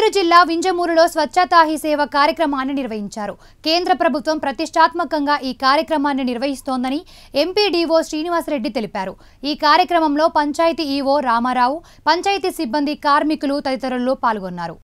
నెల్లూరు జిల్లా వింజమూరులో స్వచ్ఛతా హీ సేవ కార్యక్రమాన్ని నిర్వహించారు. కేంద్ర ప్రభుత్వం ప్రతిష్టాత్మకంగా ఈ కార్యక్రమాన్ని నిర్వహిస్తోందని ఎంపీడీఓ శ్రీనివాసరెడ్డి తెలిపారు. ఈ కార్యక్రమంలో పంచాయతీ ఈవో రామారావు, పంచాయతీ సిబ్బంది, కార్మికులు తదితరులు పాల్గొన్నారు.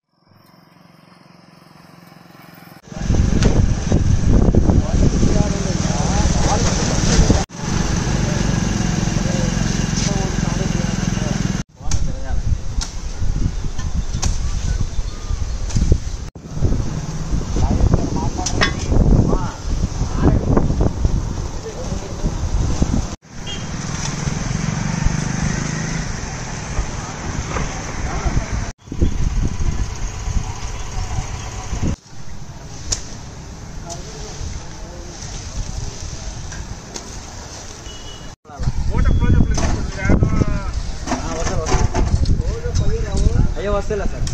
వస్తేలా సార్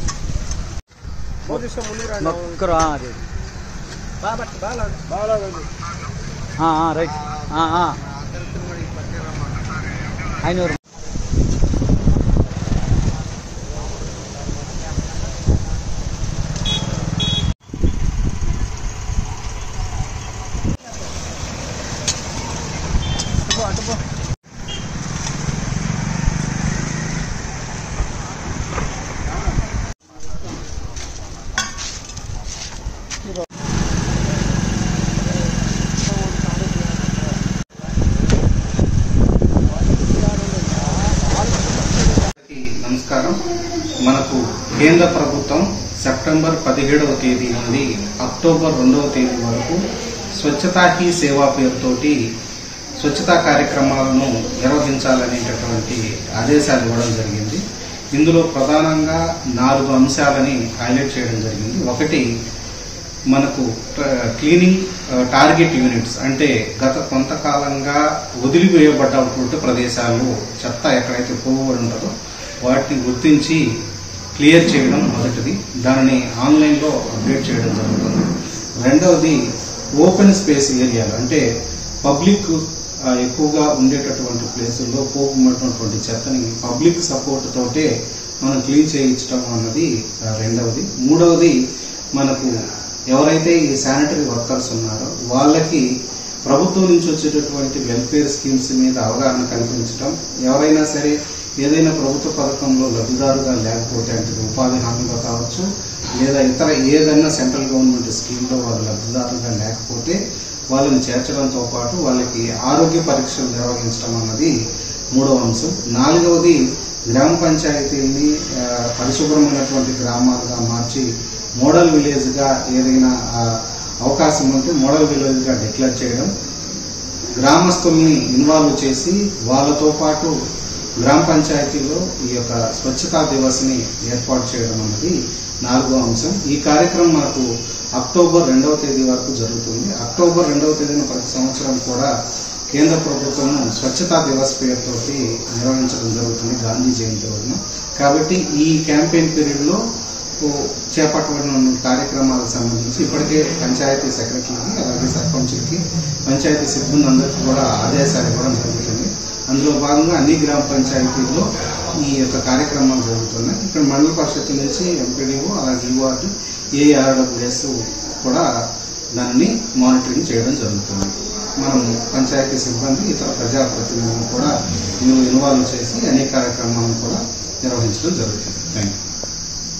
ఒక్కరు అది రైట్ 500 నమస్కారం. మనకు కేంద్ర ప్రభుత్వం సెప్టెంబర్ 17వ తేదీ నుండి అక్టోబర్ 2వ తేదీ వరకు స్వచ్ఛతా హీ సేవా పేరుతోటి స్వచ్ఛతా కార్యక్రమాలను నిర్వహించాలనేటటువంటి ఆదేశాలు ఇవ్వడం జరిగింది. ఇందులో ప్రధానంగా 4 అంశాలని హైలైట్ చేయడం జరిగింది. ఒకటి, మనకు క్లీనింగ్ టార్గెట్ యూనిట్స్, అంటే గత కొంతకాలంగా వదిలివేయబడ్డటువంటి ప్రదేశాలు, చెత్త ఎక్కడైతే పోగబడి ఉంటుందో వాటిని గుర్తించి క్లియర్ చేయడం మొదటిది. దానిని ఆన్లైన్లో అప్డేట్ చేయడం జరుగుతుంది. రెండవది, ఓపెన్ స్పేస్ ఏరియాలు, అంటే పబ్లిక్ ఎక్కువగా ఉండేటటువంటి ప్లేసుల్లో పోగున్నటువంటి చెత్తని పబ్లిక్ సపోర్ట్ తోటే మనం క్లీన్ చేయించడం అన్నది రెండవది. మూడవది, మనకు ఎవరైతే ఈ శానిటరీ వర్కర్స్ ఉన్నారో వాళ్ళకి ప్రభుత్వం నుంచి వచ్చేటటువంటి వెల్ఫేర్ స్కీమ్స్ మీద అవగాహన కల్పించడం, ఎవరైనా సరే ఏదైనా ప్రభుత్వ పథకంలో లబ్ధిదారుగా లేకపోతే, అంటే ఉపాధి హామీలో కావచ్చు లేదా ఇతర ఏదైనా సెంట్రల్ గవర్నమెంట్ స్కీమ్లో వాళ్ళు లబ్ధిదారులుగా లేకపోతే వాళ్ళని చేర్చడంతో పాటు వాళ్ళకి ఆరోగ్య పరీక్షలు నిర్వహించడం అన్నది మూడవ అంశం. నాలుగవది, గ్రామ పంచాయతీల్ని పరిశుభ్రమైనటువంటి గ్రామాలుగా మార్చి మోడల్ విలేజ్గా ఏదైనా అవకాశం ఉంటే మోడల్ విలేజ్గా డిక్లేర్ చేయడం, గ్రామస్తుల్ని ఇన్వాల్వ్ చేసి వాళ్ళతో పాటు గ్రామ పంచాయతీలో ఈ యొక్క స్వచ్ఛతా దివస్ని ఏర్పాటు చేయడం అన్నది 4వ అంశం. ఈ కార్యక్రమం మనకు అక్టోబర్ 2వ తేదీ వరకు జరుగుతుంది. అక్టోబర్ 2వ తేదీన ప్రతి సంవత్సరం కూడా కేంద్ర ప్రభుత్వం స్వచ్ఛతా దివస్ పేరుతోటి నిర్వహించడం జరుగుతుంది, గాంధీ జయంతి రోజున. కాబట్టి ఈ క్యాంపెయిన్ పీరియడ్లో చేపట్టబడిన కార్యక్రమాలకు సంబంధించి ఇప్పటికే పంచాయతీ సెక్రటరీకి, అలాగే సర్పంచులకి, పంచాయతీ సిబ్బంది అందరికీ కూడా ఆదేశాలు ఇవ్వడం జరుగుతుంది. అందులో భాగంగా అన్ని గ్రామ పంచాయతీల్లో ఈ యొక్క కార్యక్రమాలు జరుగుతున్నాయి. ఇక్కడ మండల పరిషత్ నుంచి ఎంపీడీఓ, అలాగే ఈవార్డు, ఏఆర్డబ్ల్యూఎస్ కూడా దాన్ని మానిటరింగ్ చేయడం జరుగుతుంది. మనం పంచాయతీ సిబ్బంది, ఇతర ప్రజాప్రతినిధులను కూడా ఇన్వాల్వ్ చేసి అనేక కార్యక్రమాలను కూడా నిర్వహించడం జరుగుతుంది. Thank you.